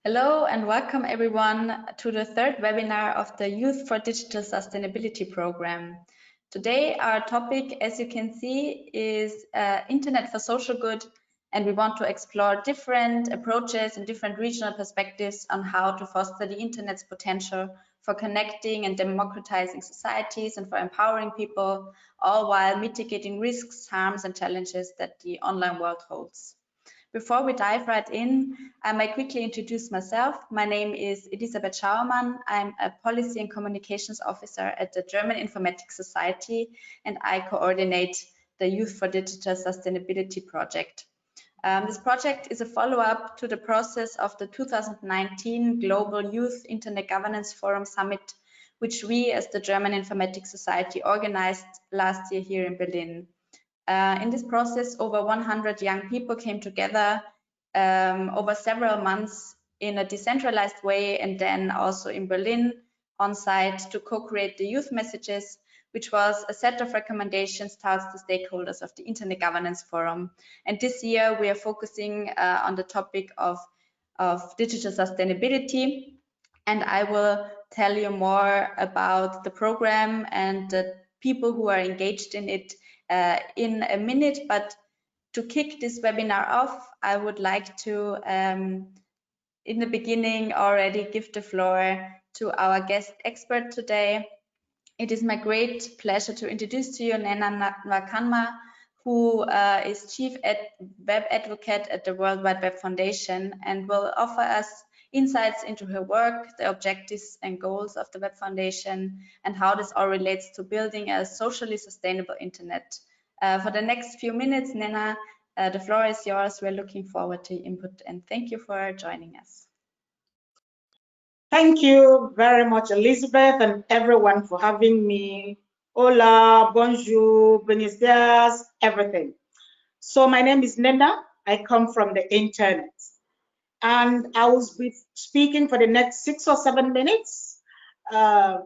Hello and welcome everyone to the third webinar of the Youth for Digital Sustainability program. Today our topic, as you can see, is Internet for Social Good, and we want to explore different approaches and different regional perspectives on how to foster the Internet's potential for connecting and democratizing societies and for empowering people, all while mitigating risks, harms and challenges that the online world holds. Before we dive right in, I might quickly introduce myself. My name is Elisabeth Schauermann. I'm a Policy and Communications Officer at the German Informatics Society, and I coordinate the Youth for Digital Sustainability project. This project is a follow-up to the process of the 2019 Global Youth Internet Governance Forum Summit, which we as the German Informatics Society organized last year here in Berlin. In this process, over 100 young people came together over several months in a decentralized way, and then also in Berlin on site to co-create the youth messages, which was a set of recommendations towards the stakeholders of the Internet Governance Forum. And this year we are focusing on the topic of digital sustainability, and I will tell you more about the program and the people who are engaged in it in a minute. But to kick this webinar off, I would like to, in the beginning, already give the floor to our guest expert today. It is my great pleasure to introduce to you Naung who is Chief Web Advocate at the World Wide Web Foundation and will offer us insights into her work, the objectives and goals of the Web Foundation, and how this all relates to building a socially sustainable internet. For the next few minutes, Naung, the floor is yours. We're looking forward to your input, and thank you for joining us. Thank you very much, Elizabeth, and everyone for having me. Hola, bonjour, buenos dias, everything. So my name is Naung. I come from the internet. And I will be speaking for the next 6 or 7 minutes over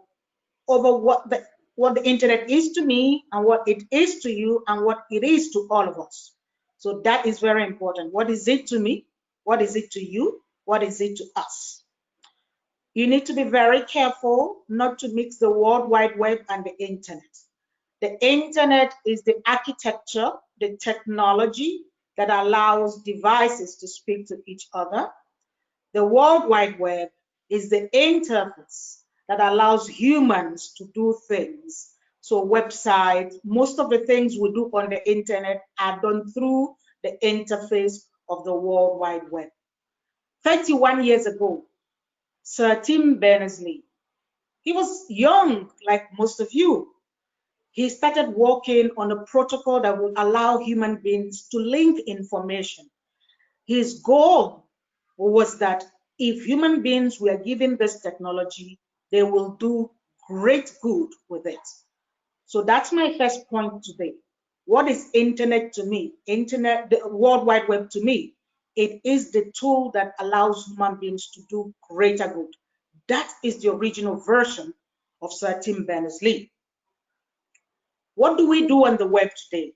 what the internet is to me and what it is to you and what it is to all of us. So that is very important. What is it to me? What is it to you? What is it to us? You need to be very careful not to mix the World Wide Web and the internet. The internet is the architecture, the technology that allows devices to speak to each other. The World Wide Web is the interface that allows humans to do things. So websites, most of the things we do on the internet are done through the interface of the World Wide Web. 31 years ago, Sir Tim Berners-Lee, he was young like most of you. He started working on a protocol that would allow human beings to link information. His goal was that if human beings were given this technology, they will do great good with it. So that's my first point today. What is internet to me? Internet, the World Wide Web to me, it is the tool that allows human beings to do greater good. That is the original version of Sir Tim Berners-Lee. What do we do on the web today?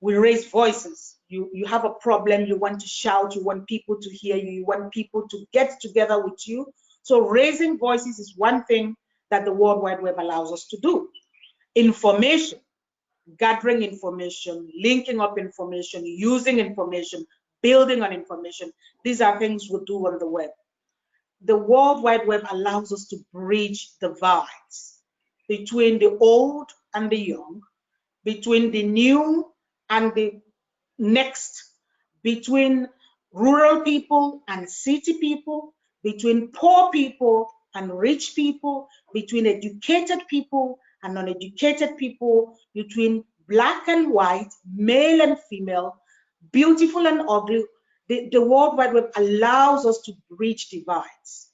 We raise voices. You have a problem, you want to shout, you want people to hear you, you want people to get together with you. So raising voices is one thing that the World Wide Web allows us to do. Information, gathering information, linking up information, using information, building on information. These are things we do on the web. The World Wide Web allows us to bridge divides between the old and the young, between the new and the next, between rural people and city people, between poor people and rich people, between educated people and uneducated people, between black and white, male and female, beautiful and ugly. The World Wide Web allows us to bridge divides.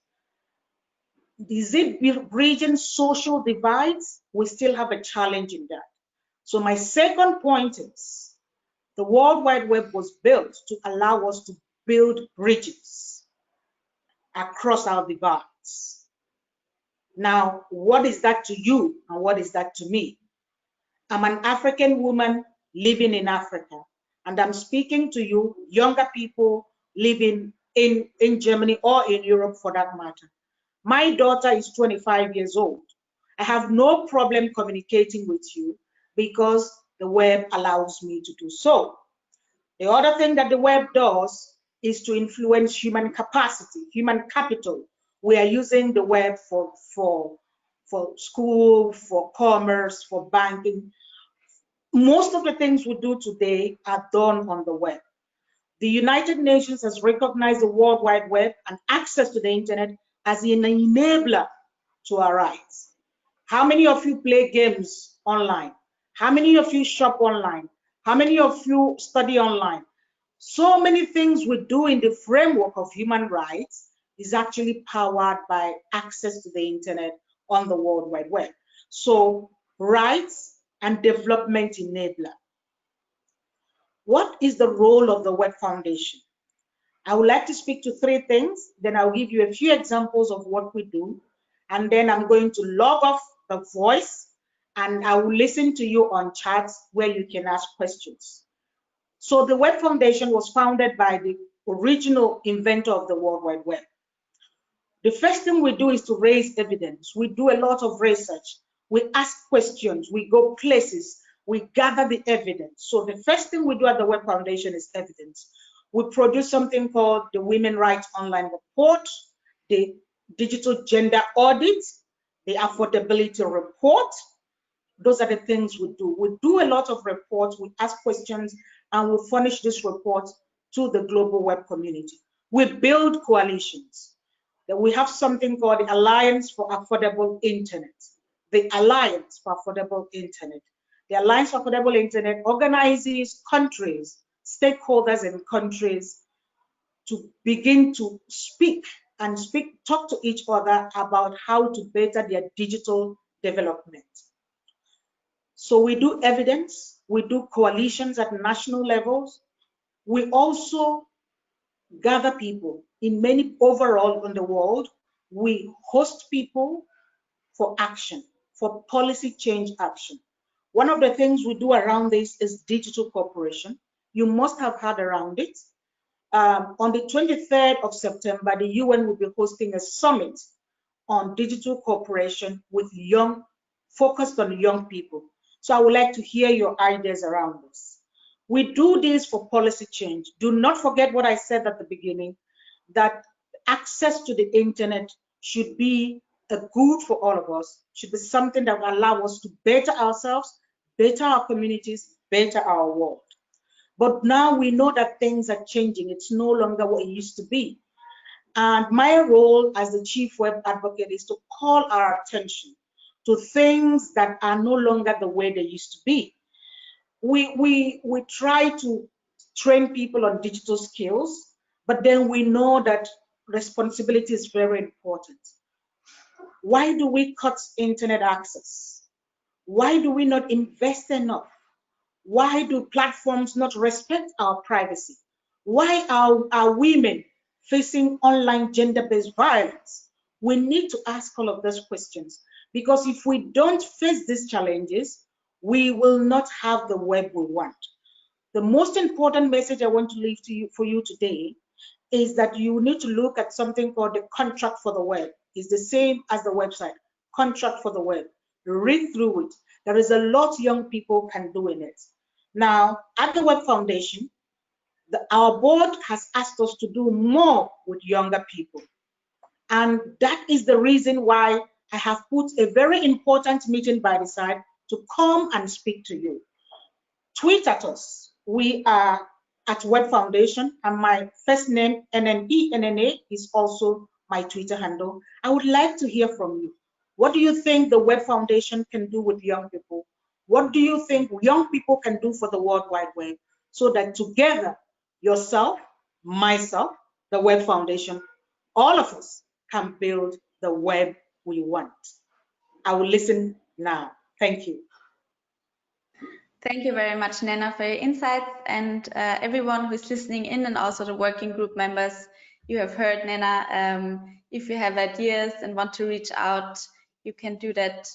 Is it bridging social divides? We still have a challenge in that. So my second point is, the World Wide Web was built to allow us to build bridges across our divides. Now, what is that to you and what is that to me? I'm an African woman living in Africa, and I'm speaking to you, younger people living in Germany or in Europe for that matter. My daughter is 25 years old. I have no problem communicating with you because the web allows me to do so. The other thing that the web does is to influence human capacity, human capital. We are using the web for school, for commerce, for banking. Most of the things we do today are done on the web. The United Nations has recognized the World Wide Web and access to the internet as an enabler to our rights. How many of you play games online? How many of you shop online? How many of you study online? So many things we do in the framework of human rights is actually powered by access to the internet on the World Wide Web. So rights and development enabler. What is the role of the Web Foundation? I would like to speak to three things, then I'll give you a few examples of what we do, and then I'm going to log off the voice and I will listen to you on chats where you can ask questions. So the Web Foundation was founded by the original inventor of the World Wide Web. The first thing we do is to raise evidence. We do a lot of research. We ask questions. We go places. We gather the evidence. So the first thing we do at the Web Foundation is evidence. We produce something called the Women Rights Online Report, the Digital Gender Audit, the Affordability Report. Those are the things we do. We do a lot of reports, we ask questions, and we furnish this report to the global web community. We build coalitions. We have something called the Alliance for Affordable Internet. The Alliance for Affordable Internet. The Alliance for Affordable Internet organizes countries, stakeholders in countries to begin to talk to each other about how to better their digital development. So we do evidence, we do coalitions at national levels. We also gather people in many overall in the world. We host people for action, for policy change action. One of the things we do around this is digital cooperation. You must have heard around it. On the 23rd of September, the UN will be hosting a summit on digital cooperation with focused on young people. So I would like to hear your ideas around this. We do this for policy change. Do not forget what I said at the beginning, that access to the internet should be a good for all of us, should be something that will allow us to better ourselves, better our communities, better our world. But now we know that things are changing. It's no longer what it used to be. And my role as the chief web advocate is to call our attention to things that are no longer the way they used to be. We try to train people on digital skills, but then we know that responsibility is very important. Why do we cut internet access? Why do we not invest enough? Why do platforms not respect our privacy? Why are women facing online gender-based violence? We need to ask all of those questions, because if we don't face these challenges, we will not have the web we want. The most important message I want to leave for you today is that you need to look at something called the contract for the web. It's the same as the website, contract for the web. Read through it. There is a lot young people can do in it. Now, at the Web Foundation, our board has asked us to do more with younger people. And that is the reason why I have put a very important meeting by the side to come and speak to you. Tweet at us. We are at Web Foundation, and my first name, NNA, is also my Twitter handle. I would like to hear from you. What do you think the Web Foundation can do with young people? What do you think young people can do for the World Wide Web, so that together, yourself, myself, the Web Foundation, all of us can build the web we want? I will listen now. Thank you. Thank you very much, Nena, for your insights, and everyone who is listening in, and also the working group members. You have heard Nena. If you have ideas and want to reach out, you can do that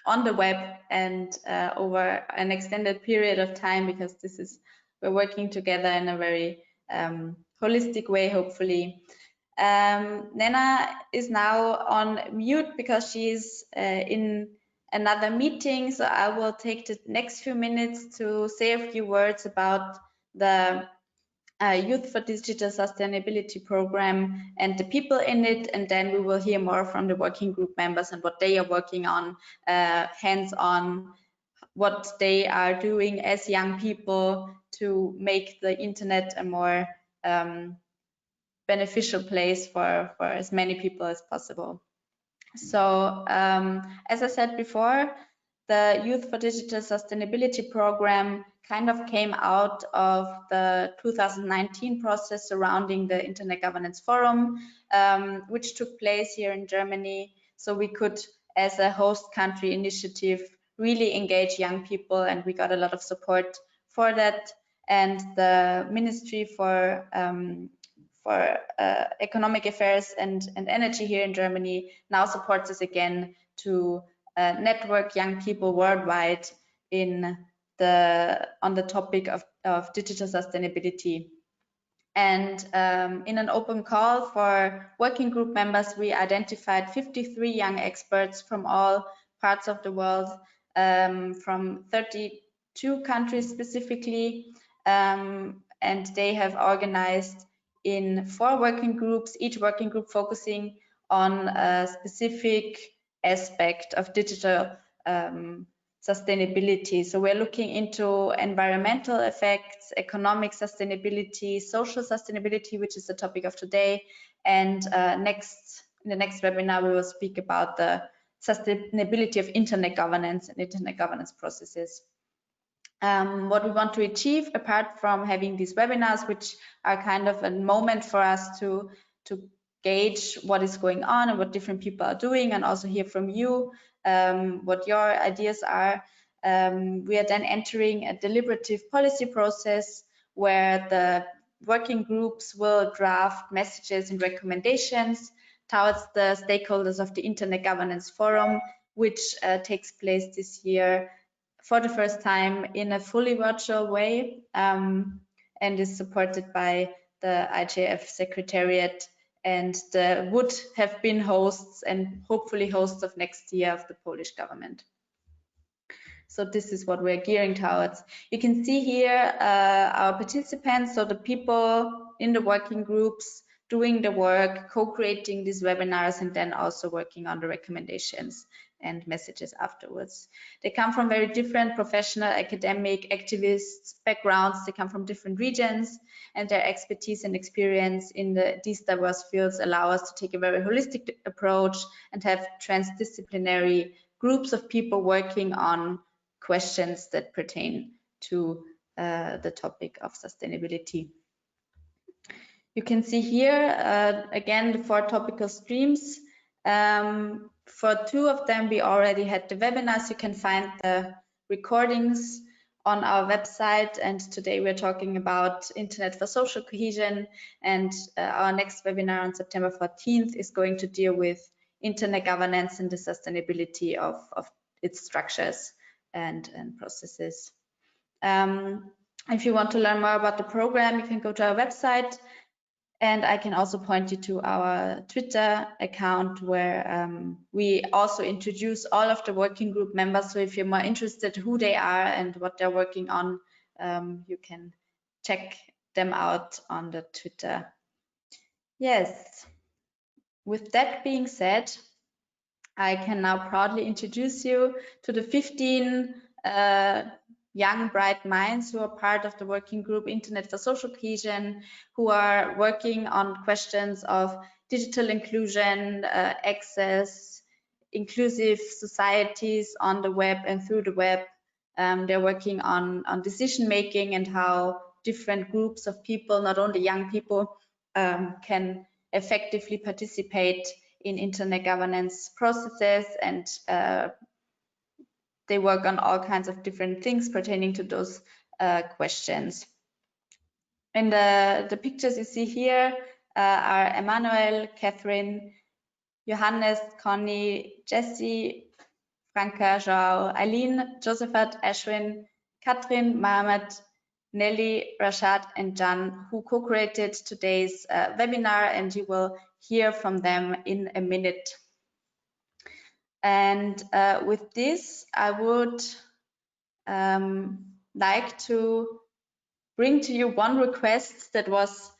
on the web and over an extended period of time, because we're working together in a very holistic way, hopefully. Nena is now on mute because she's in another meeting, so I will take the next few minutes to say a few words about the Youth for Digital Sustainability program and the people in it, and then we will hear more from the working group members and what they are working on, hands-on, what they are doing as young people to make the internet a more beneficial place for as many people as possible. So as I said before, the Youth for Digital Sustainability program kind of came out of the 2019 process surrounding the Internet Governance Forum, which took place here in Germany. So we could, as a host country initiative, really engage young people, and we got a lot of support for that. And the Ministry for Economic Affairs and Energy here in Germany now supports us again to network young people worldwide on the topic of digital sustainability. And in an open call for working group members, we identified 53 young experts from all parts of the world, from 32 countries specifically, and they have organized in 4 working groups, each working group focusing on a specific aspect of digital sustainability. So we're looking into environmental effects, economic sustainability, social sustainability, which is the topic of today. And in the next webinar, we will speak about the sustainability of internet governance and internet governance processes. What we want to achieve, apart from having these webinars, which are kind of a moment for us to gauge what is going on and what different people are doing, and also hear from you what your ideas are. We are then entering a deliberative policy process where the working groups will draft messages and recommendations towards the stakeholders of the Internet Governance Forum, which takes place this year for the first time in a fully virtual way, and is supported by the IGF Secretariat and would have been hosts and hopefully hosts of next year of the Polish government. So this is what we're gearing towards. You can see here our participants, so the people in the working groups doing the work, co-creating these webinars, and then also working on the recommendations and messages afterwards. They come from very different professional, academic, activists backgrounds. They come from different regions, and their expertise and experience in these diverse fields allow us to take a very holistic approach and have transdisciplinary groups of people working on questions that pertain to the topic of sustainability. You can see here, again, the 4 topical streams. For 2 of them, we already had the webinars. You can find the recordings on our website. And today we're talking about Internet for Social Cohesion. And our next webinar on September 14th is going to deal with Internet governance and the sustainability of its structures and processes. If you want to learn more about the program, you can go to our website. And I can also point you to our Twitter account where we also introduce all of the working group members. So if you're more interested who they are and what they're working on, you can check them out on the Twitter. Yes, with that being said, I can now proudly introduce you to the 15 young, bright minds who are part of the working group Internet for Social Cohesion, who are working on questions of digital inclusion, access, inclusive societies on the web and through the web. They're working on decision making and how different groups of people, not only young people, can effectively participate in internet governance processes, and they work on all kinds of different things pertaining to those questions. And the pictures you see here are Emmanuel, Kathrin, Johannes, Connie, Jessie, Franca, João, Eileen, Josephat, Ashwin, Kathrin, Mohammed, Nelly, Rashad, and Jan, who co-created today's webinar, and you will hear from them in a minute. And with this, I would like to bring to you one request that was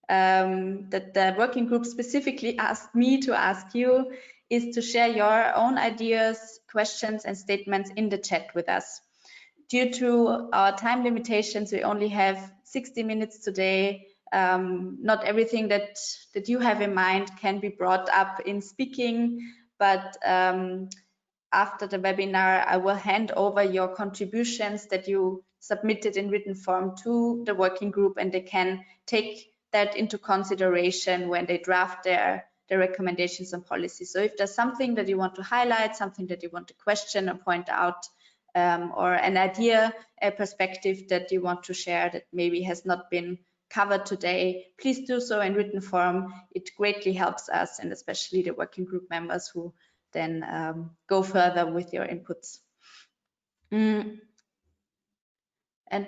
that the working group specifically asked me to ask you, is to share your own ideas, questions, and statements in the chat with us. Due to our time limitations, we only have 60 minutes today. Not everything that you have in mind can be brought up in speaking, but after the webinar, I will hand over your contributions that you submitted in written form to the working group, and they can take that into consideration when they draft their recommendations and policies. So if there's something that you want to highlight, something that you want to question or point out, or an idea, a perspective that you want to share that maybe has not been covered today, please do so in written form. It greatly helps us, and especially the working group members who then go further with your inputs. And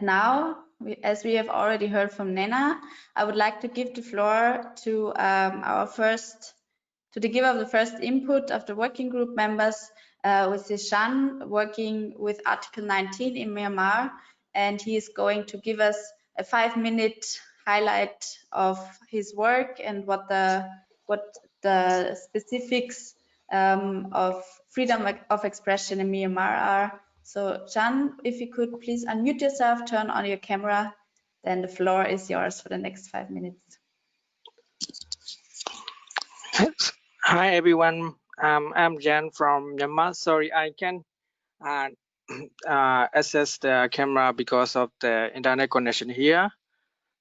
now, as we have already heard from Nena, I would like to give the floor to the giver of the first input of the working group members, which is Jean, working with Article 19 in Myanmar, and he is going to give us a 5-minute highlight of his work and what the specifics of freedom of expression in Myanmar are. So, Jean, if you could please unmute yourself, turn on your camera, then the floor is yours for the next 5 minutes. Hi everyone, I'm Jan from Myanmar. Sorry, I can access the camera because of the internet connection here.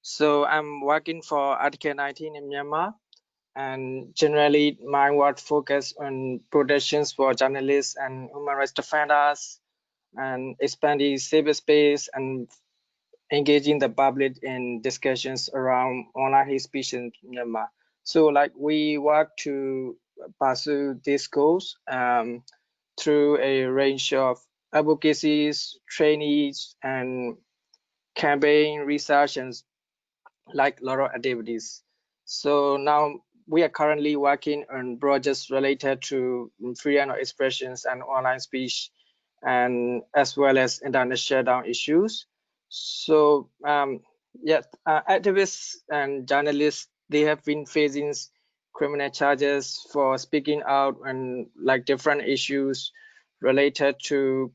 So I'm working for Article 19 in Myanmar, and generally my work focus on protections for journalists and human rights defenders, and expanding cyberspace and engaging the public in discussions around online hate speech in Myanmar. So like we work to pursue this goals through a range of advocacies, trainees, and campaign research and like a lot of activities. So now we are currently working on projects related to freedom of expressions and online speech, and as well as internet shutdown issues. So activists and journalists, they have been facing criminal charges for speaking out on like different issues related to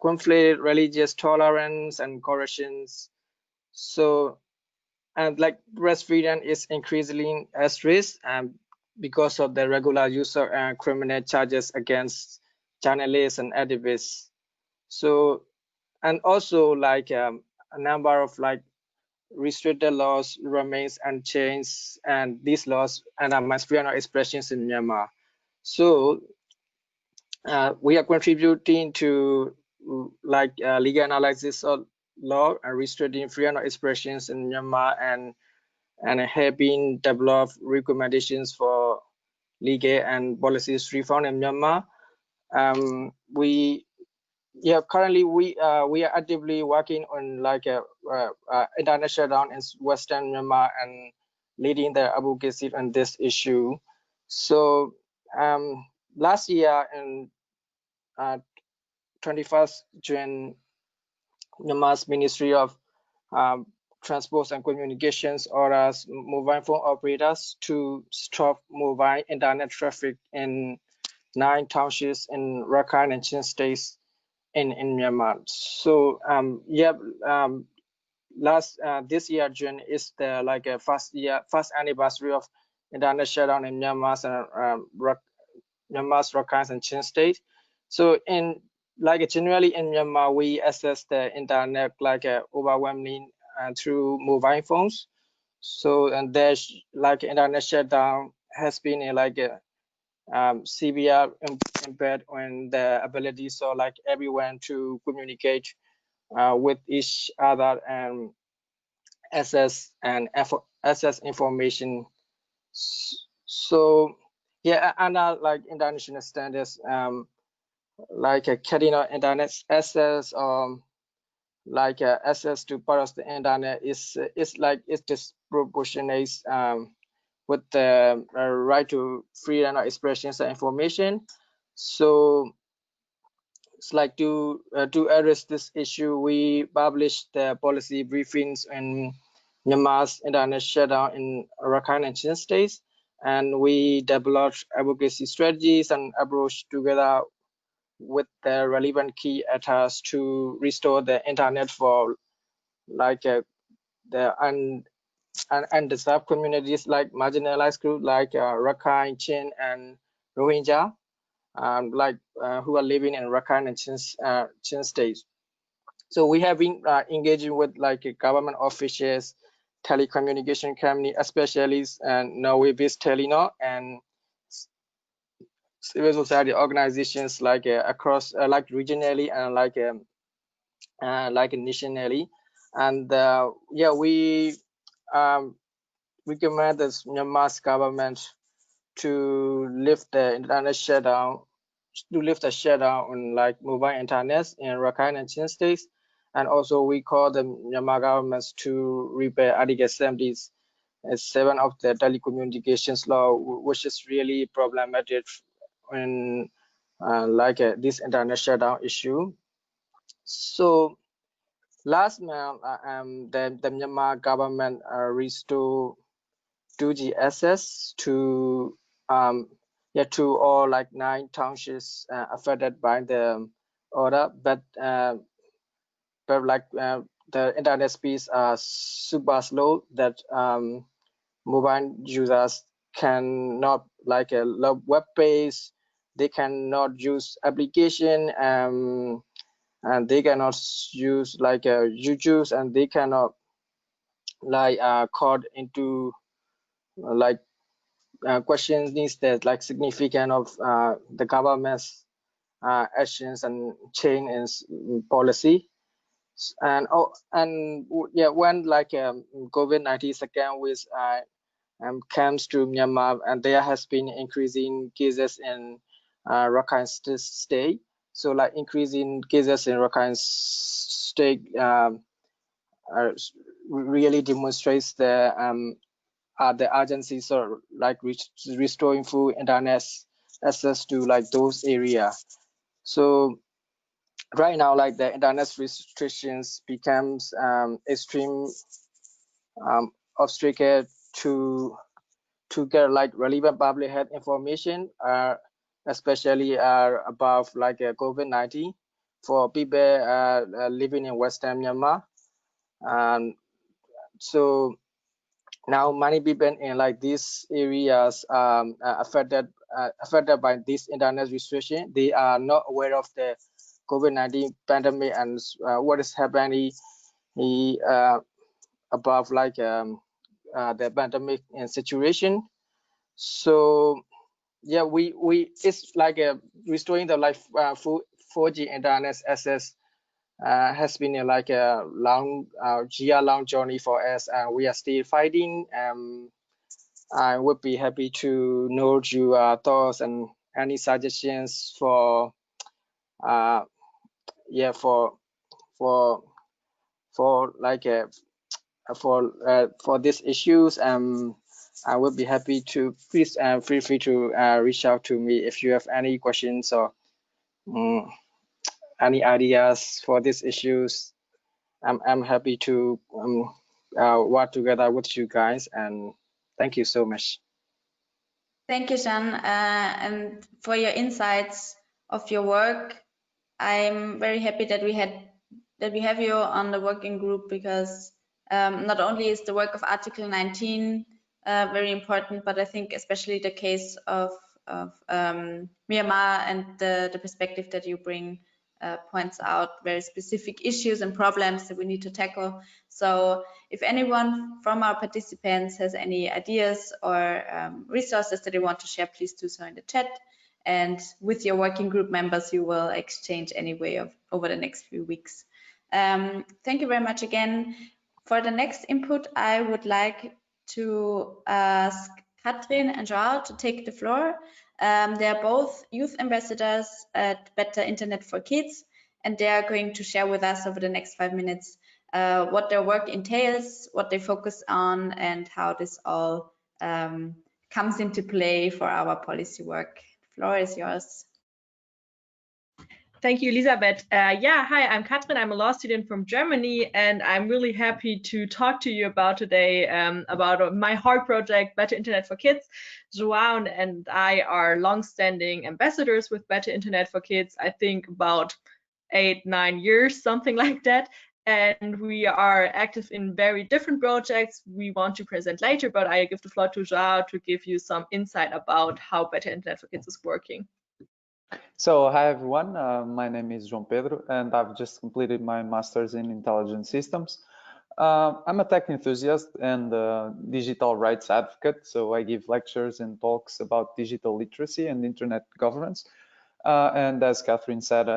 conflict, religious tolerance, and corruptions. So and like press freedom is increasingly at risk because of the regular use of criminal charges against journalists and activists. So and also like a number of like restricted laws remains unchanged, and these laws undermine freedom of expressions in Myanmar. So we are contributing to like legal analysis of law and restricting freedom of expressions in Myanmar, and have been developed recommendations for legal and policies reform in Myanmar. Currently we are actively working on like a internet shutdown in Western Myanmar and leading the advocacy on this issue. So last year in 21st June, Myanmar's Ministry of Transport and Communications orders mobile phone operators to stop mobile internet traffic in 9 townships in Rakhine and Chin states in Myanmar. So this year June is the like a first anniversary of internet shutdown in Myanmar's Rakhine and Chin state. So in like generally in Myanmar, we access the internet like overwhelmingly through mobile phones. So and there's like internet shutdown has been like a severe impact on the ability so like everyone to communicate with each other and access information. So yeah, under like international standards, like a cutting of internet access like access to part of the internet is disproportionate with the right to freedom of expression and information. So it's like to address this issue, we published the policy briefings in Myanmar's internet shutdown in Rakhine and Chin states, and we developed advocacy strategies and approach together with the relevant key actors to restore the internet for like the undeserved communities like marginalized groups like Rakhine, Chin, and Rohingya, who are living in Rakhine and Chin states. So we have been engaging with like government officials, telecommunication company, especially Norway-based Telenor, and civil society organizations like across like regionally and like nationally. And yeah, we recommend the Myanmar's government to lift the internet shutdown, on like mobile internet in Rakhine and Chin states. And also we call the Myanmar governments to repair Article 77 of the telecommunications law, which is really problematic in this internet shutdown issue. So last month, the Myanmar government restored 2G access to all like 9 townships affected by the order, but the internet speeds are super slow that mobile users cannot like a web page, they cannot use application, and they cannot use like YouTube, and they cannot like call into like questions needs that like significant of the government's actions and change in policy. And yeah, when like COVID-19 second wave comes to Myanmar, and there has been increasing cases in Rakhine state. So like increasing cases in Rakhine state really demonstrates the agencies are like restoring full internet access to like those areas. So right now, like the internet restrictions becomes extreme obstacle to get like relevant public health information, especially about like COVID-19 for people living in Western Myanmar. So now many people in like these areas affected by this internet restriction, they are not aware of the COVID-19 pandemic and what is happening above like the pandemic situation. So yeah, we it's like restoring the like full 4G internet access has been like a long year-long journey for us, and we are still fighting. I would be happy to know your thoughts and any suggestions for yeah for like for these issues. I would be happy to please feel free to reach out to me if you have any questions or any ideas for these issues. I'm happy to work together with you guys, and thank you so much. Thank you, Jean, and for your insights of your work. I'm very happy that we have you on the working group, because not only is the work of Article 19 very important, but I think especially the case of Myanmar and the perspective that you bring points out very specific issues and problems that we need to tackle. So if anyone from our participants has any ideas or resources that they want to share, please do so in the chat. And with your working group members, you will exchange anyway over the next few weeks. Thank you very much again. For the next input, I would like to ask Kathrin and João to take the floor. They are both youth ambassadors at Better Internet for Kids, and they are going to share with us over the next 5 minutes what their work entails, what they focus on, and how this all comes into play for our policy work. The floor is yours. Thank you, Elisabeth. Hi, I'm Kathrin. I'm a law student from Germany, and I'm really happy to talk to you about today about my heart project, Better Internet for Kids. João and I are long-standing ambassadors with Better Internet for Kids, I think about 8-9 years, something like that. And we are active in very different projects we want to present later, but I give the floor to João to give you some insight about how Better Internet for Kids is working. So, hi everyone, my name is João Pedro, and I've just completed my master's in intelligent systems. I'm a tech enthusiast and digital rights advocate, so I give lectures and talks about digital literacy and internet governance. And as Kathrin said,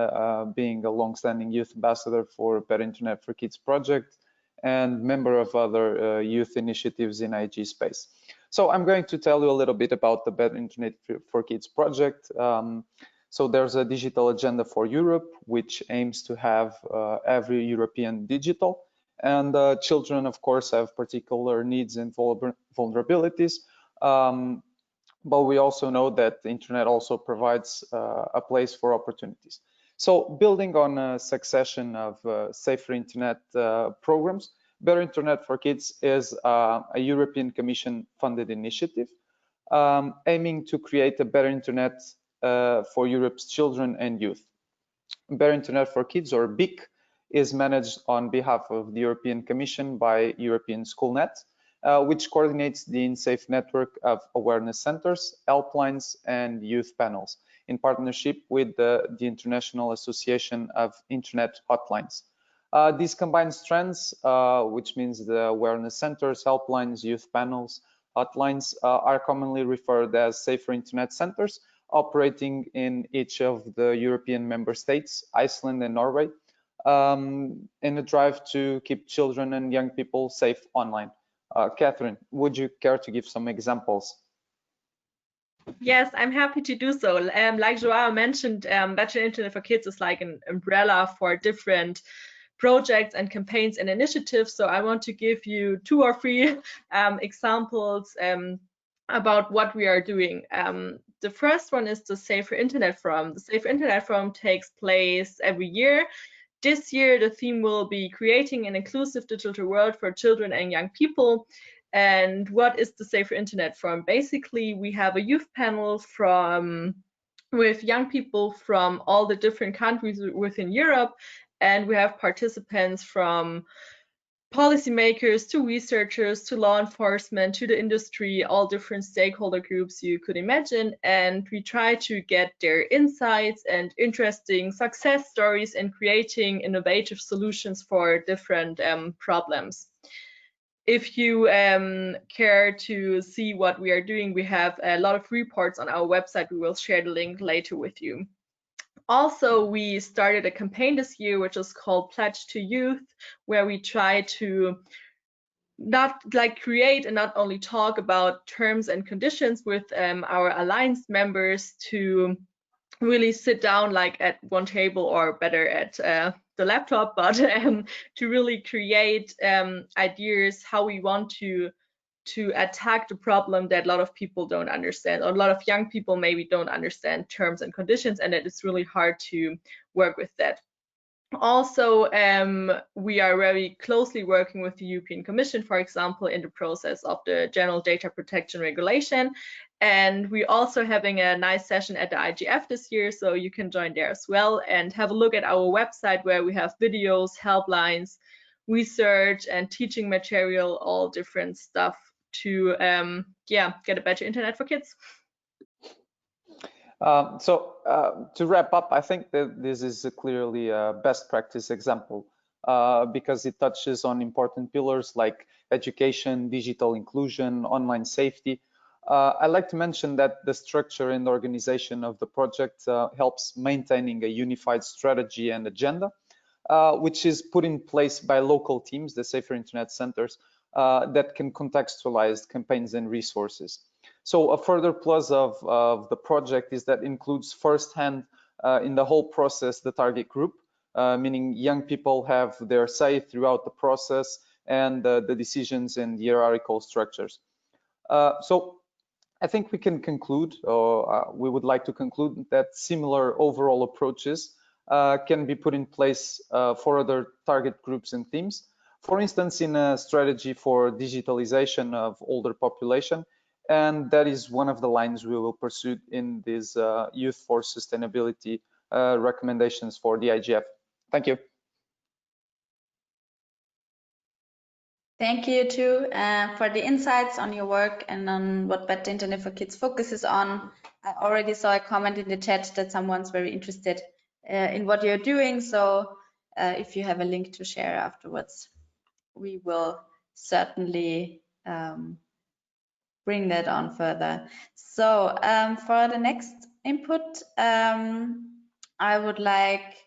being a long-standing youth ambassador for Better Internet for Kids project and member of other youth initiatives in IG space. So I'm going to tell you a little bit about the Better Internet for Kids project. So there's a digital agenda for Europe, which aims to have every European digital. And children, of course, have particular needs and vulnerabilities. But we also know that the internet also provides a place for opportunities. So building on a succession of safer internet programs, Better Internet for Kids is a European Commission funded initiative aiming to create a better internet for Europe's children and youth. Better Internet for Kids, or BIC, is managed on behalf of the European Commission by European Schoolnet, which coordinates the InSafe network of awareness centers, helplines, and youth panels in partnership with the International Association of Internet Hotlines. These combined strands, which means the awareness centers, helplines, youth panels, hotlines, are commonly referred as safer internet centers, operating in each of the European member states, Iceland and Norway, in a drive to keep children and young people safe online. Kathrin, would you care to give some examples? Yes, I'm happy to do so. Like João mentioned, Better Internet for Kids is like an umbrella for different projects and campaigns and initiatives. So I want to give you 2 or 3 examples about what we are doing. The first one is the Safer Internet Forum. The Safer Internet Forum takes place every year. This year, the theme will be creating an inclusive digital world for children and young people. And what is the Safer Internet Forum? Basically, we have a youth panel with young people from all the different countries within Europe, and we have participants from policymakers to researchers to law enforcement to the industry, all different stakeholder groups you could imagine, and we try to get their insights and interesting success stories in creating innovative solutions for different problems. If you care to see what we are doing, we have a lot of reports on our website. We will share the link later with you. Also, we started a campaign this year, which is called Pledge to Youth, where we try to not like create and not only talk about terms and conditions with our alliance members, to really sit down like at one table, or better at the laptop, but to really create ideas how we want to attack the problem that a lot of people don't understand, or a lot of young people maybe don't understand terms and conditions, and it's really hard to work with that. Also, we are very closely working with the European Commission, for example, in the process of the General Data Protection Regulation. And we're also having a nice session at the IGF this year, so you can join there as well and have a look at our website, where we have videos, helplines, research, and teaching material, all different stuff to get a better internet for kids. To wrap up, I think that this is clearly a best practice example because it touches on important pillars like education, digital inclusion, online safety. I'd like to mention that the structure and organization of the project helps maintaining a unified strategy and agenda, which is put in place by local teams, the Safer Internet Centers, that can contextualize campaigns and resources. So a further plus of the project is that includes firsthand in the whole process the target group, meaning young people have their say throughout the process and the decisions and hierarchical structures. So I think we can conclude, or we would like to conclude, that similar overall approaches can be put in place for other target groups and themes. For instance, in a strategy for digitalization of older population, and that is one of the lines we will pursue in these Youth for Sustainability recommendations for the IGF. Thank you. Thank you too for the insights on your work and on what Better Internet for Kids focuses on. I already saw a comment in the chat that someone's very interested in what you're doing. So if you have a link to share afterwards, we will certainly bring that on further. So for the next input, I would like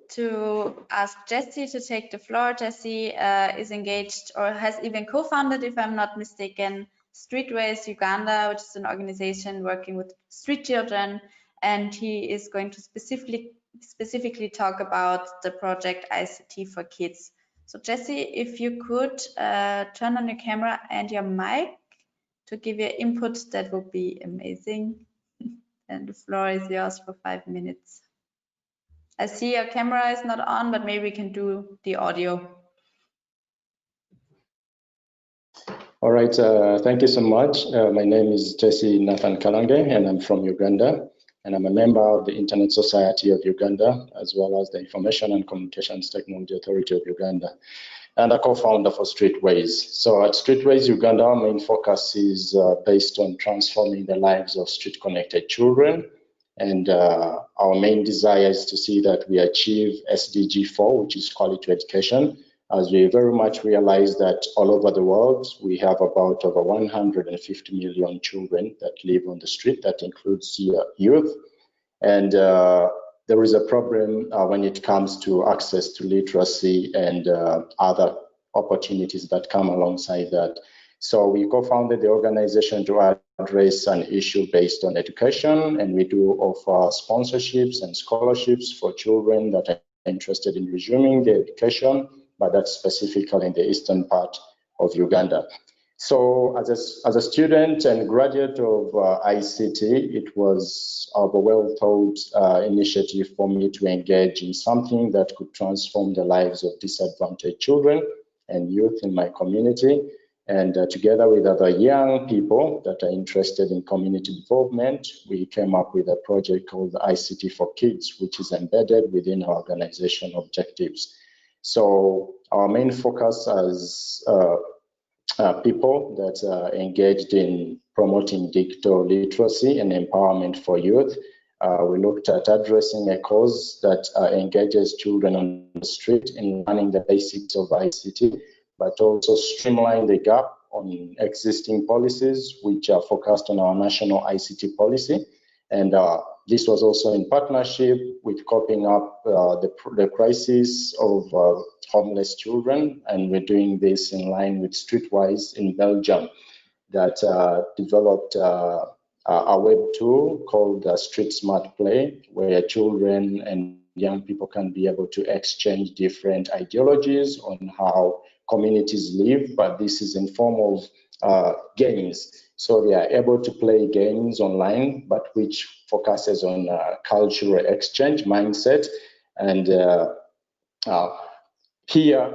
to ask Jessie to take the floor. Jessie is engaged or has even co-founded, if I'm not mistaken, Streetways Uganda, which is an organization working with street children, and he is going to specifically talk about the project ICT for Kids. So Jessie, if you could turn on your camera and your mic to give your input, that would be amazing. And the floor is yours for 5 minutes. I see your camera is not on, but maybe we can do the audio. All right, thank you so much. My name is Jesse Nathan Kalange, and I'm from Uganda. And I'm a member of the Internet Society of Uganda, as well as the Information and Communications Technology Authority of Uganda, and a co-founder for Streetways. So at Streetways Uganda, our main focus is based on transforming the lives of street-connected children. And our main desire is to see that we achieve SDG 4, which is quality education, as we very much realize that all over the world, we have about over 150 million children that live on the street. That includes youth. And there is a problem when it comes to access to literacy and other opportunities that come alongside that. So we co-founded the organization to address an issue based on education, and we do offer sponsorships and scholarships for children that are interested in resuming their education, but that's specifically in the eastern part of Uganda. So as a student and graduate of ICT, it was a well-thought initiative for me to engage in something that could transform the lives of disadvantaged children and youth in my community. And together with other young people that are interested in community development, we came up with a project called ICT for Kids, which is embedded within our organization objectives. So our main focus as people that are engaged in promoting digital literacy and empowerment for youth, we looked at addressing a cause that engages children on the street in learning the basics of ICT, but also streamline the gap on existing policies which are focused on our national ICT policy. And this was also in partnership with coping up the crisis of homeless children. And we're doing this in line with Streetwise in Belgium that developed a web tool called Street Smart Play, where children and young people can be able to exchange different ideologies on how communities live, but this is in form of games. So they are able to play games online, but which focuses on cultural exchange mindset. And here,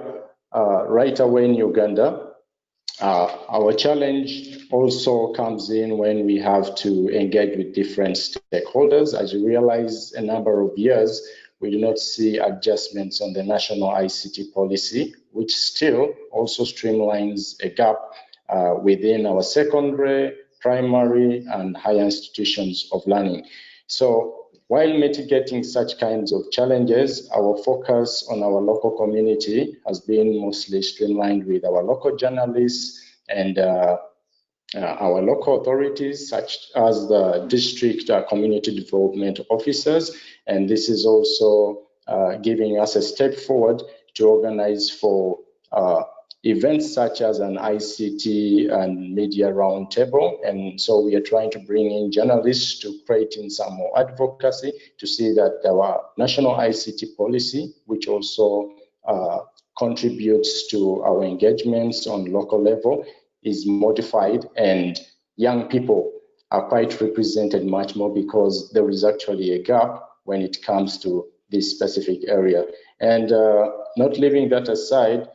right away in Uganda, our challenge also comes in when we have to engage with different stakeholders. As you realize, a number of years, we do not see adjustments on the national ICT policy, which still also streamlines a gap within our secondary, primary, and higher institutions of learning. So while mitigating such kinds of challenges, our focus on our local community has been mostly streamlined with our local journalists and our local authorities, such as the district community development officers. And this is also giving us a step forward to organize for events such as an ICT and media roundtable. And so we are trying to bring in journalists to create in some more advocacy to see that our national ICT policy, which also contributes to our engagements on local level, is modified, and young people are quite represented much more, because there is actually a gap when it comes to this specific area. And not leaving that aside,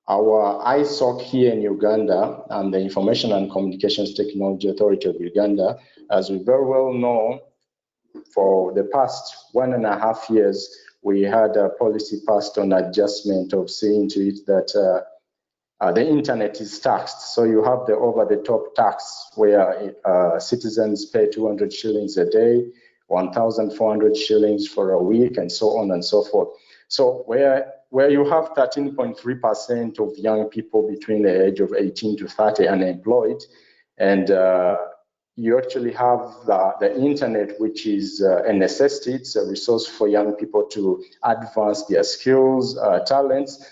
our ISOC here in Uganda and the Information and Communications Technology Authority of Uganda, as we very well know, for the past 1.5 years, we had a policy passed on adjustment of seeing to it that the internet is taxed. So you have the over-the-top tax where citizens pay 200 shillings a day, 1,400 shillings for a week, and so on and so forth. So where you have 13.3% of young people between the age of 18 to 30 unemployed, and you actually have the internet, which is a necessity. It's a resource for young people to advance their skills, talents,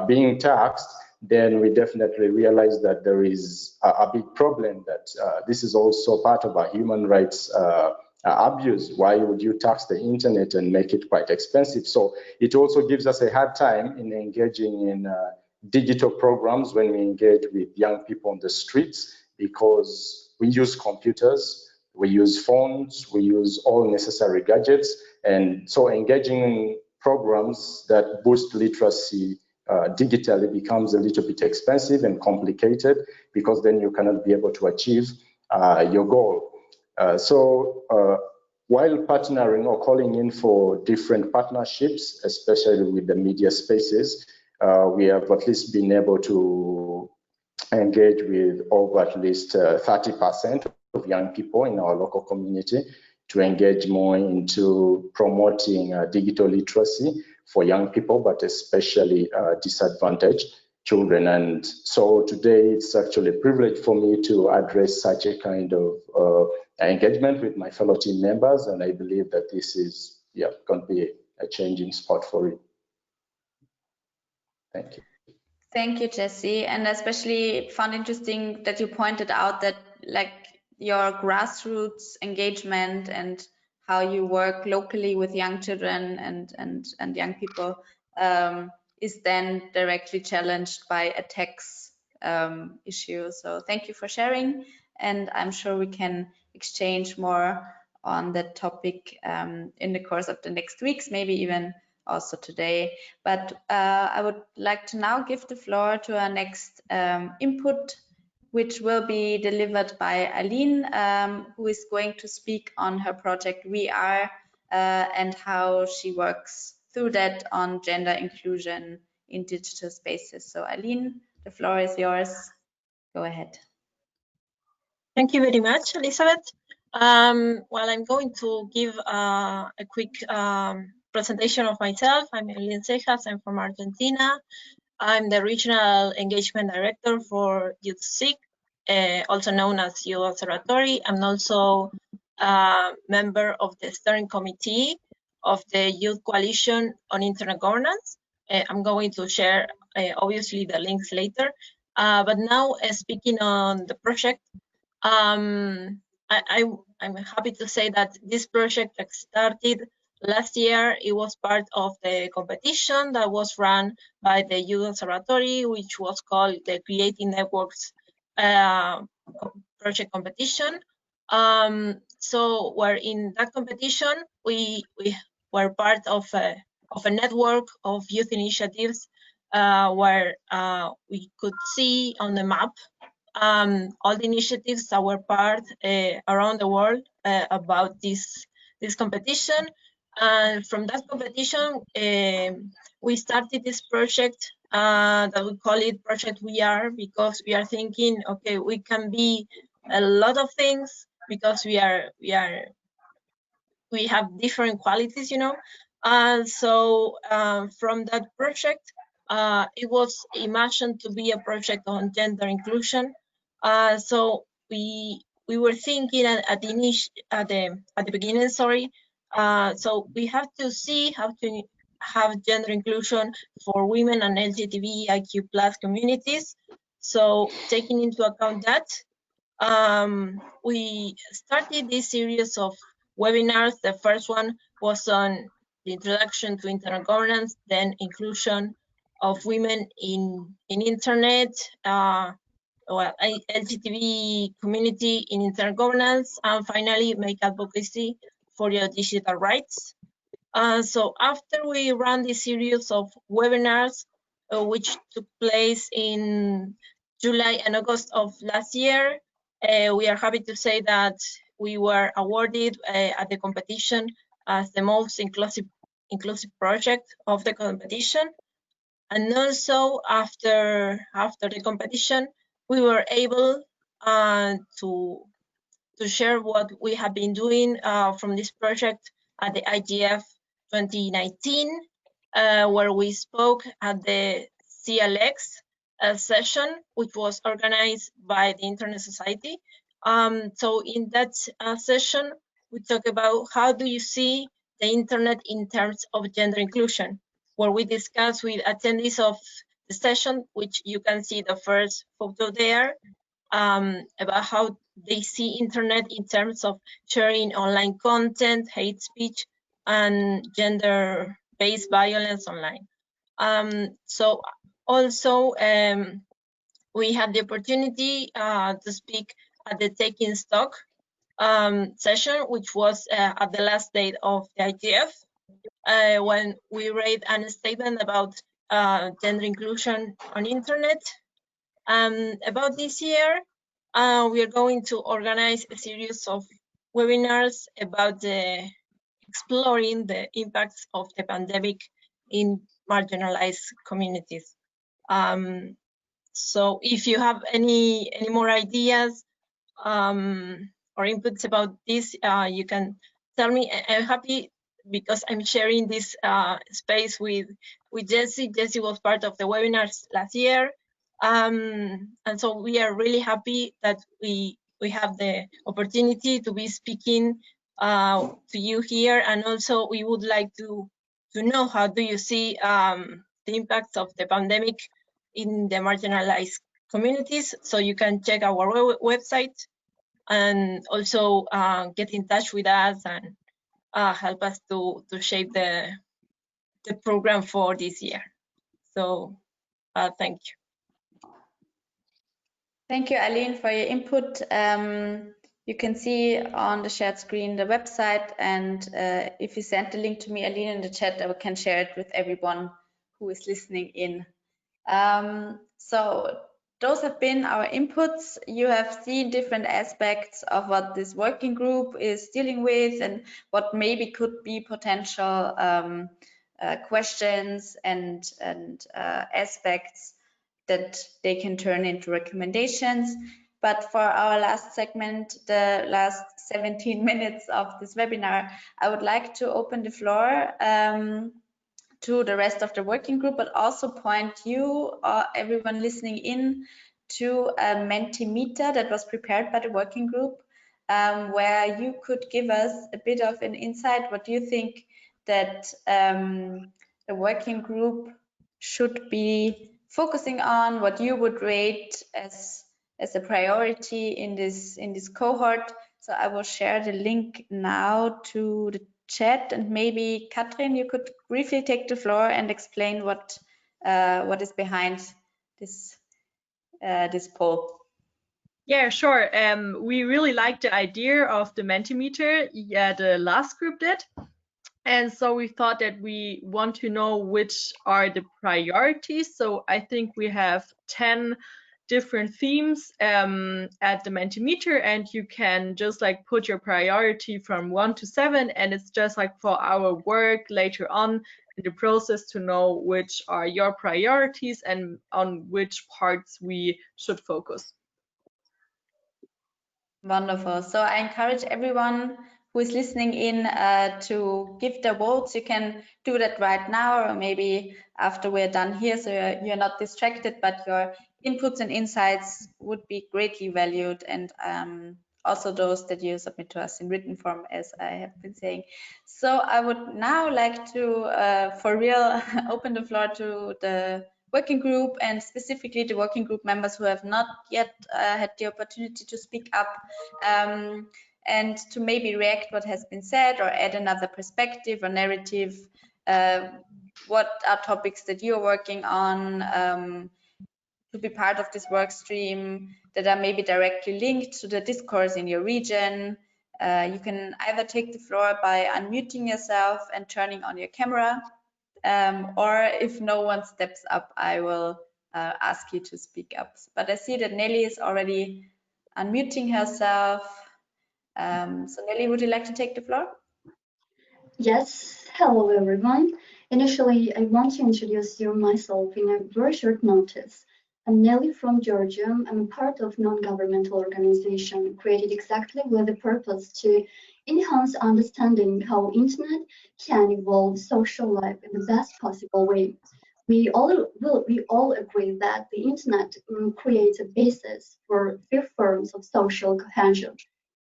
being taxed, then we definitely realize that there is a big problem, that this is also part of our human rights abuse. Why would you tax the internet and make it quite expensive? So it also gives us a hard time in engaging in digital programs when we engage with young people on the streets, because we use computers, we use phones, we use all necessary gadgets. And so engaging in programs that boost literacy digitally becomes a little bit expensive and complicated, because then you cannot be able to achieve your goal. So while partnering or calling in for different partnerships, especially with the media spaces, we have at least been able to engage with over at least 30% of young people in our local community to engage more into promoting digital literacy for young people, but especially disadvantaged children. And so today it's actually a privilege for me to address such a kind of engagement with my fellow team members, and I believe that this is going to be a changing spot for it. Thank you. Thank you, Jesse, and especially found interesting that you pointed out that like your grassroots engagement and how you work locally with young children and young people is then directly challenged by a tax issue. So thank you for sharing, and I'm sure we can exchange more on that topic in the course of the next weeks, maybe even also today. But I would like to now give the floor to our next input, which will be delivered by Eileen, who is going to speak on her project WeAre and how she works through that on gender inclusion in digital spaces. So Eileen, the floor is yours. Go ahead. Thank you very much, Elizabeth. Well, I'm going to give a quick presentation of myself. I'm Eileen Cejas. I'm from Argentina. I'm the Regional Engagement Director for Youth SIG, also known as Youth Observatory. I'm also a member of the Steering Committee of the Youth Coalition on Internet Governance. I'm going to share, obviously, the links later. But now, speaking on the project, I'm happy to say that this project started last year. It was part of the competition that was run by the Youth Observatory, which was called the Creating Networks project competition. So we're in that competition, we were part of a network of youth initiatives where we could see on the map all the initiatives that were part around the world about this competition. And from that competition, we started this project that we call it Project WeAre, because we are thinking, okay, we can be a lot of things because we have different qualities, you know. So from that project, it was imagined to be a project on gender inclusion. So we were thinking at the beginning, sorry. So we have to see how to have gender inclusion for women and LGBTIQ+ communities. So taking into account that, we started this series of webinars. The first one was on the introduction to internet governance, then inclusion of women in internet, LGTB community in internet governance, and finally make advocacy for your digital rights. So after we ran this series of webinars, which took place in July and August of last year, we are happy to say that we were awarded at the competition as the most inclusive project of the competition. And also after the competition, we were able to share what we have been doing from this project at the IGF 2019, where we spoke at the CLX session, which was organized by the Internet Society. So in that session, we talk about how do you see the internet in terms of gender inclusion, where we discuss with attendees of the session, which you can see the first photo there, about how they see internet in terms of sharing online content, hate speech, and gender-based violence online. So also, we had the opportunity to speak at the Taking Stock session, which was at the last date of the IGF, when we read a statement about gender inclusion on internet. About this year, we are going to organize a series of webinars about exploring the impacts of the pandemic in marginalized communities. So if you have any more ideas or inputs about this, you can tell me. I'm happy because I'm sharing this space with Jessie. Jessie was part of the webinars last year. And so we are really happy that we have the opportunity to be speaking to you here. And also we would like to know how do you see the impacts of the pandemic in the marginalized communities. So you can check our website and also get in touch with us and help us to shape the program for this year. So thank you. Thank you, Eileen, for your input. You can see on the shared screen the website, and if you send the link to me, Eileen, in the chat, I can share it with everyone who is listening in. So those have been our inputs. You have seen different aspects of what this working group is dealing with and what maybe could be potential questions and aspects that they can turn into recommendations. But for our last segment, the last 17 minutes of this webinar, I would like to open the floor to the rest of the working group, but also point you or everyone listening in to a Mentimeter that was prepared by the working group, where you could give us a bit of an insight. What do you think that the working group should be focusing on, what you would rate as a priority in this cohort? So I will share the link now to the chat, and maybe Kathrin, you could briefly take the floor and explain what is behind this poll. Yeah, sure. We really like the idea of the Mentimeter. Yeah, the last group did. And so we thought that we want to know which are the priorities. So I think we have 10 different themes at the Mentimeter, and you can just like put your priority from 1 to 7, and it's just like for our work later on in the process to know which are your priorities and on which parts we should focus. Wonderful. So I encourage everyone who is listening in to give their votes. You can do that right now, or maybe after we're done here, so you're not distracted, but your inputs and insights would be greatly valued and also those that you submit to us in written form, as I have been saying. So I would now like to, for real, open the floor to the working group, and specifically the working group members who have not yet had the opportunity to speak up, and to maybe react what has been said or add another perspective or narrative. What are topics that you're working on to be part of this work stream that are maybe directly linked to the discourse in your region? You can either take the floor by unmuting yourself and turning on your camera, or if no one steps up, I will ask you to speak up. But I see that Nelly is already unmuting herself. So Nelly, would you like to take the floor? Yes, hello everyone. Initially, I want to introduce myself in a very short notice. I'm Nelly from Georgia. I'm a part of non-governmental organization created exactly with the purpose to enhance understanding how internet can evolve social life in the best possible way. We all agree that the internet creates a basis for three forms of social cohesion.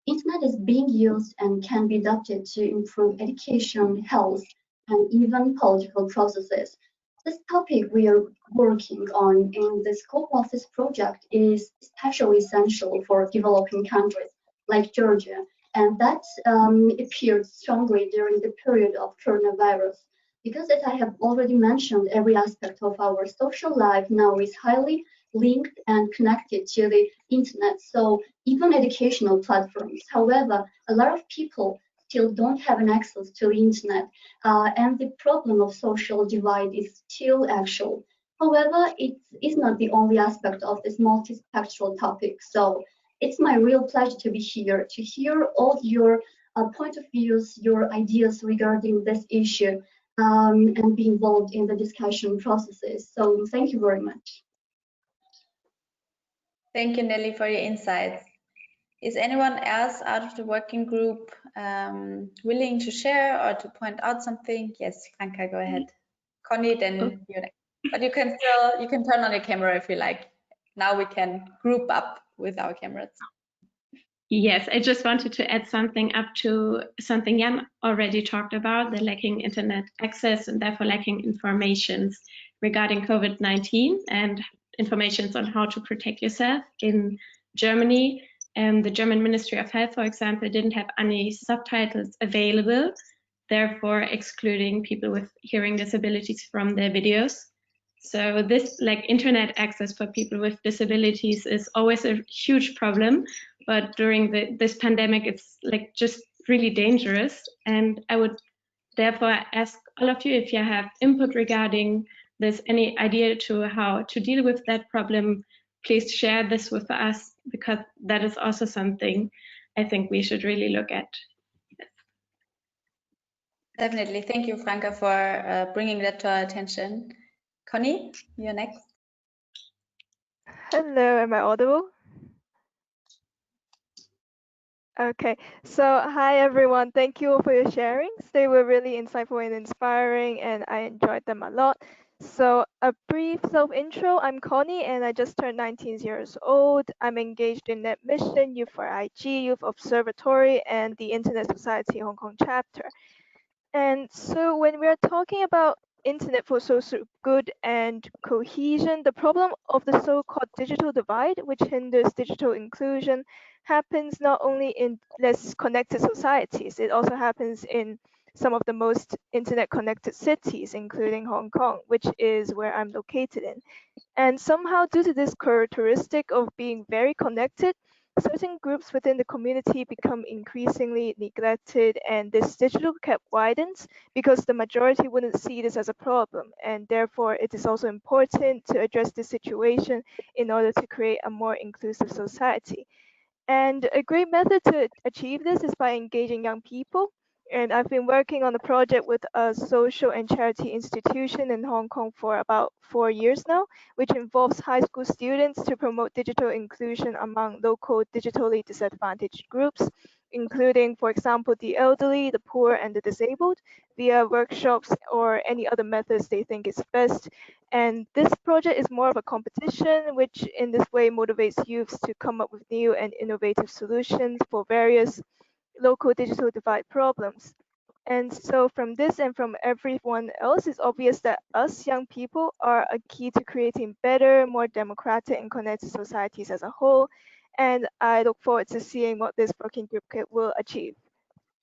Internet is being used and can be adapted to improve education, health, and even political processes. This topic we are working on in the scope of this project is especially essential for developing countries like Georgia, and that appeared strongly during the period of coronavirus. Because as I have already mentioned, every aspect of our social life now is highly linked and connected to the internet. So even educational platforms. However, a lot of people still don't have an access to the internet, and the problem of social divide is still actual. However, it is not the only aspect of this multispectral topic. So it's my real pleasure to be here, to hear all your point of views, your ideas regarding this issue, and be involved in the discussion processes. So thank you very much. Thank you, Nelly, for your insights. Is anyone else out of the working group willing to share or to point out something? Yes, Franka, go ahead. Connie, then you next. But you can turn on your camera if you like. Now we can group up with our cameras. Yes, I just wanted to add something up to something Jan already talked about, the lacking internet access and therefore lacking informations regarding COVID-19 and informations on how to protect yourself. In Germany, the German Ministry of Health, for example, didn't have any subtitles available, therefore excluding people with hearing disabilities from their videos. So this, like, internet access for people with disabilities is always a huge problem, but during this pandemic, it's like just really dangerous. And I would therefore ask all of you, if you have input regarding this, any idea to how to deal with that problem, please share this with us, because that is also something I think we should really look at. Definitely. Thank you, Franka, for bringing that to our attention. Connie, you're next. Hello, am I audible? Okay, so hi everyone. Thank you for your sharings. They were really insightful and inspiring, and I enjoyed them a lot. So a brief self-intro, I'm Connie and I just turned 19 years old. I'm engaged in Net Mission, Youth for IG, Youth Observatory, and the Internet Society Hong Kong chapter. And so when we're talking about internet for social good and cohesion, the problem of the so-called digital divide, which hinders digital inclusion, happens not only in less connected societies, it also happens in some of the most internet connected cities, including Hong Kong, which is where I'm located in. And somehow, due to this characteristic of being very connected, certain groups within the community become increasingly neglected, and this digital gap widens because the majority wouldn't see this as a problem, and therefore it is also important to address this situation in order to create a more inclusive society. And a great method to achieve this is by engaging young people. And I've been working on a project with a social and charity institution in Hong Kong for about 4 years now, which involves high school students to promote digital inclusion among local digitally disadvantaged groups. including, for example, the elderly, the poor, and the disabled, via workshops or any other methods they think is best. And this project is more of a competition, which in this way motivates youths to come up with new and innovative solutions for various local digital divide problems. And so from this and from everyone else, it's obvious that us young people are a key to creating better, more democratic and connected societies as a whole. And I look forward to seeing what this working group will achieve.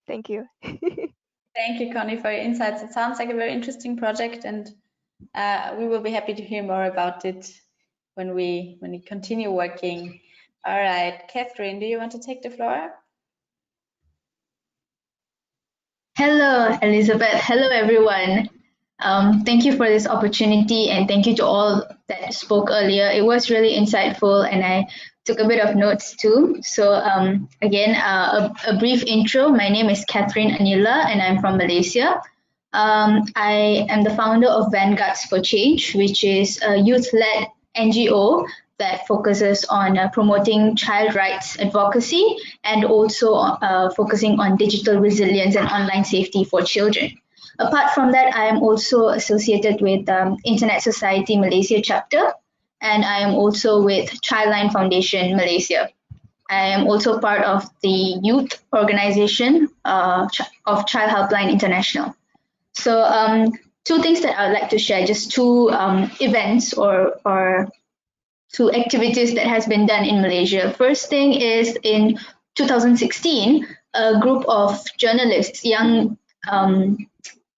Thank you. Thank you, Connie, for your insights. It sounds like a very interesting project, and we will be happy to hear more about it when we continue working. All right, Kathrin, do you want to take the floor? Hello, Elizabeth. Hello, everyone. Thank you for this opportunity, and thank you to all that spoke earlier. It was really insightful, and I took a bit of notes too. So again, a brief intro. My name is Kathrin Anila, and I'm from Malaysia. I am the founder of Vanguards for Change, which is a youth-led NGO that focuses on promoting child rights advocacy and also focusing on digital resilience and online safety for children. Apart from that, I am also associated with Internet Society Malaysia chapter, and I am also with Childline Foundation Malaysia. I am also part of the youth organization of Child Helpline International. So two things that I would like to share, just two events or two activities that has been done in Malaysia. First thing is in 2016, a group of journalists, young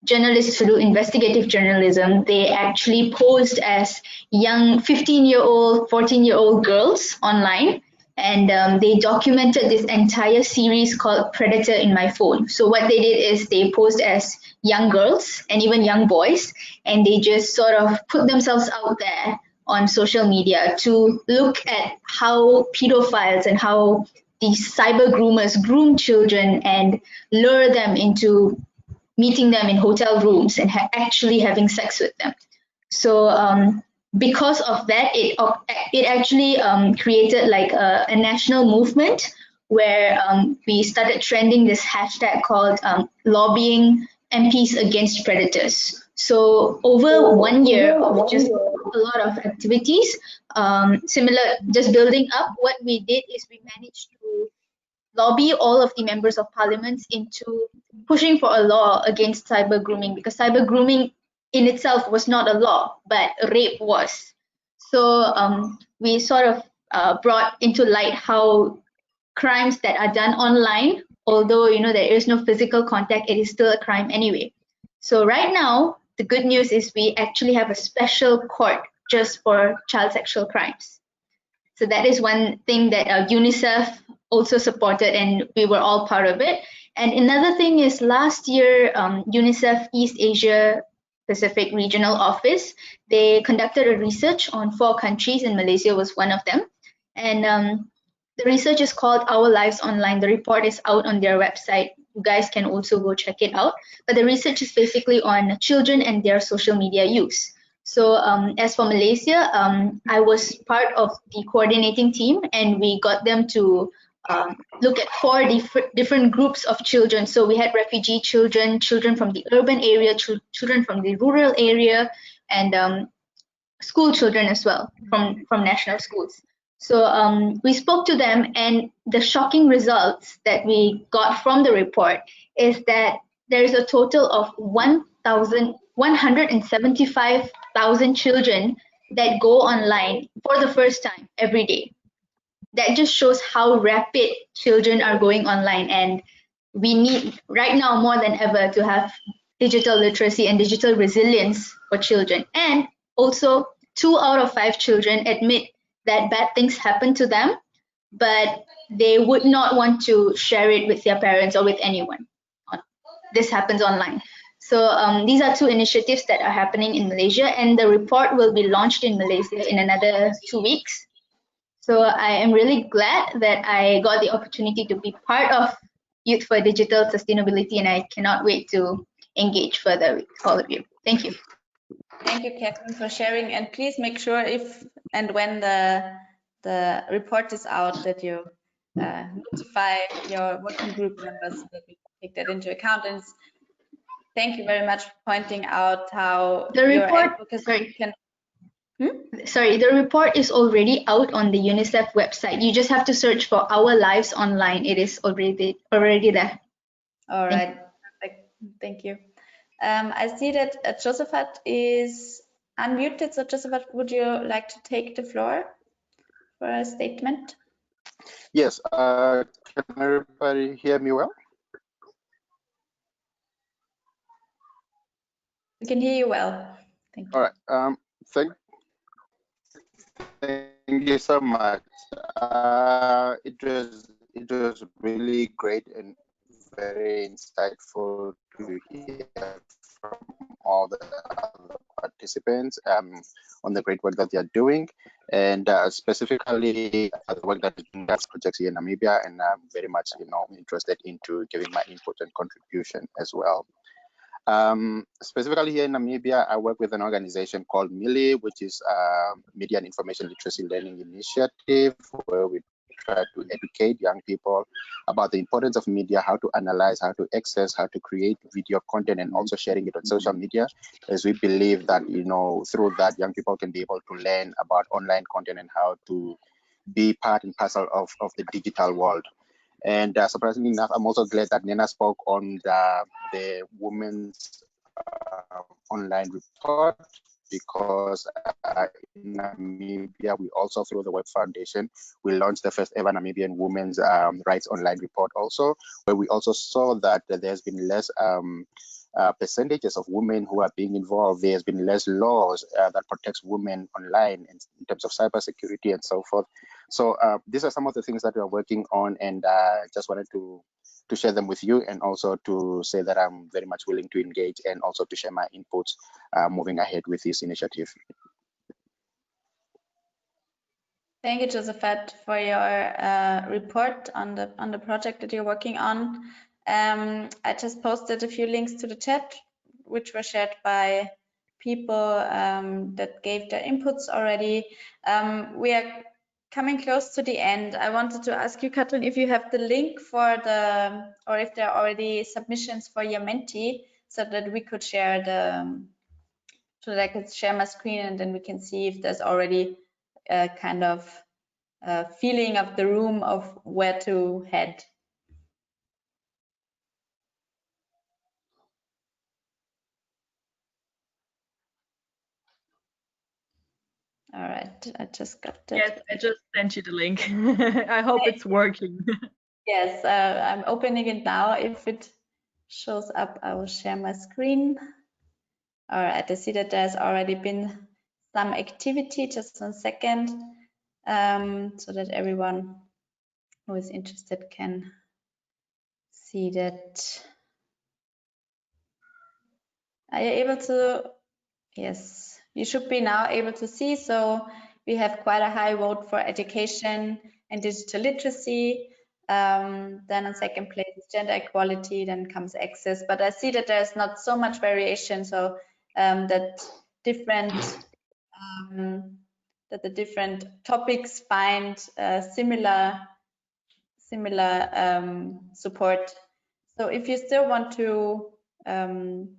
journalists who do investigative journalism, they actually posed as young 15-year-old, 14-year-old girls online, and they documented this entire series called Predator in My Phone. So what they did is they posed as young girls and even young boys, and they just sort of put themselves out there on social media to look at how pedophiles and how these cyber groomers groom children and lure them into meeting them in hotel rooms and actually having sex with them. So because of that, it actually created like a national movement where we started trending this hashtag called lobbying MPs against predators. So over 1 year of just a lot of activities, similar, just building up, what we did is we managed to lobby all of the members of parliament into pushing for a law against cyber grooming, because cyber grooming in itself was not a law, but rape was. So we sort of brought into light how crimes that are done online, although there is no physical contact, it is still a crime anyway. So right now, the good news is we actually have a special court just for child sexual crimes. So that is one thing that UNICEF also supported, and we were all part of it. And another thing is last year, UNICEF East Asia Pacific Regional Office, they conducted a research on 4 countries, and Malaysia was one of them. And the research is called Our Lives Online. The report is out on their website. You guys can also go check it out. But the research is basically on children and their social media use. So as for Malaysia, I was part of the coordinating team, and we got them to look at 4 different groups of children. So we had refugee children, children from the urban area, children from the rural area, and school children as well from national schools. So we spoke to them, and the shocking results that we got from the report is that there is a total of 175,000 children that go online for the first time every day. That just shows how rapid children are going online, and we need right now more than ever to have digital literacy and digital resilience for children. And also 2 out of 5 children admit that bad things happen to them, but they would not want to share it with their parents or with anyone. This happens online. So these are 2 initiatives that are happening in Malaysia, and the report will be launched in Malaysia in another 2 weeks. So I am really glad that I got the opportunity to be part of Youth for Digital Sustainability, and I cannot wait to engage further with all of you. Thank you. Thank you, Kathrin, for sharing. And please make sure if and when the report is out that you notify your working group members so that we can take that into account. And thank you very much for pointing out how The your report, advocacy can. Sorry, the report is already out on the UNICEF website. You just have to search for Our Lives Online. It is already there. All right, perfect. Thank you. I see that Josephat is unmuted. So Josephat, would you like to take the floor for a statement? Yes. Can everybody hear me well? We can hear you well. Thank you. All right. Thank you so much. It was really great and very insightful to hear from all the other participants on the great work that they are doing, and specifically the work that is doing that projects here in Namibia. And I'm very much, interested into giving my input and contribution as well. Specifically here in Namibia, I work with an organization called Myint, which is Media and Information Literacy Learning Initiative, where we try to educate young people about the importance of media, how to analyze, how to access, how to create video content, and also sharing it on social media, as we believe that, through that, young people can be able to learn about online content and how to be part and parcel of the digital world. And surprisingly enough, I'm also glad that Nena spoke on the women's online report, because in Namibia, we also, through the Web Foundation, we launched the first ever Namibian Women's Rights Online report also, where we also saw that there's been less percentages of women who are being involved. There's been less laws that protects women online in terms of cybersecurity and so forth. So these are some of the things that we are working on, and just wanted to share them with you, and also to say that I'm very much willing to engage and also to share my inputs moving ahead with this initiative. Thank you, Josephat, for your report on the project that you're working on. I just posted a few links to the chat, which were shared by people that gave their inputs already. We are coming close to the end. I wanted to ask you, Kathrin, if you have the link for or if there are already submissions for your Menti, so that we could share so that I could share my screen, and then we can see if there's already a kind of feeling of the room of where to head. All right, I just got that. Yes, I just sent you the link. I hope it's working. Yes, I'm opening it now. If it shows up, I will share my screen. All right, I see that there's already been some activity. Just 1 second, so that everyone who is interested can see that. Are you able to? Yes, you should be now able to see. So we have quite a high vote for education and digital literacy. Then on second place is gender equality, then comes access. But I see that there's not so much variation, so that the different topics find similar support. So if you still want to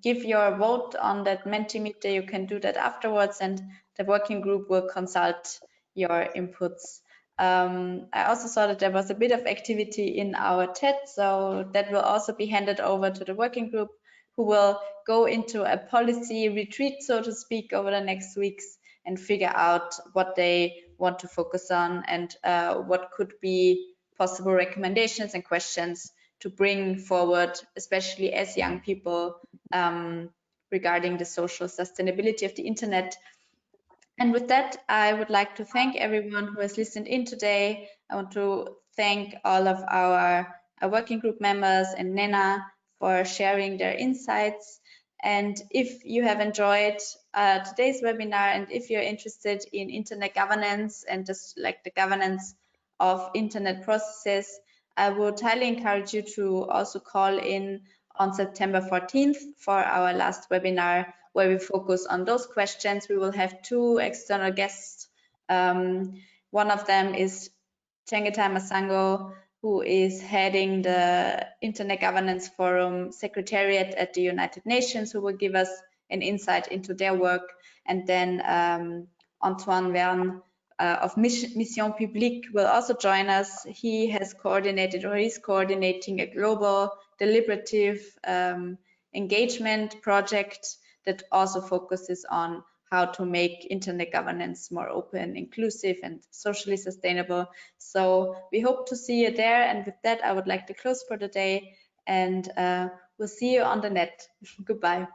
give your vote on that Mentimeter, you can do that afterwards, and the working group will consult your inputs. I also saw that there was a bit of activity in our chat, so that will also be handed over to the working group, who will go into a policy retreat, so to speak, over the next weeks and figure out what they want to focus on and what could be possible recommendations and questions to bring forward, especially as young people, regarding the social sustainability of the internet. And with that, I would like to thank everyone who has listened in today. I want to thank all of our working group members and Nena for sharing their insights. And if you have enjoyed today's webinar, and if you're interested in internet governance and just like the governance of internet processes, I would highly encourage you to also call in on September 14th for our last webinar, where we focus on those questions. We will have 2 external guests. One of them is Chengetai Masango, who is heading the Internet Governance Forum Secretariat at the United Nations, who will give us an insight into their work. And then Antoine Verne of Mission Publique will also join us. He has coordinated, or is coordinating, a global deliberative engagement project that also focuses on how to make internet governance more open, inclusive, and socially sustainable. So we hope to see you there. And with that, I would like to close for the day, and we'll see you on the net. Goodbye.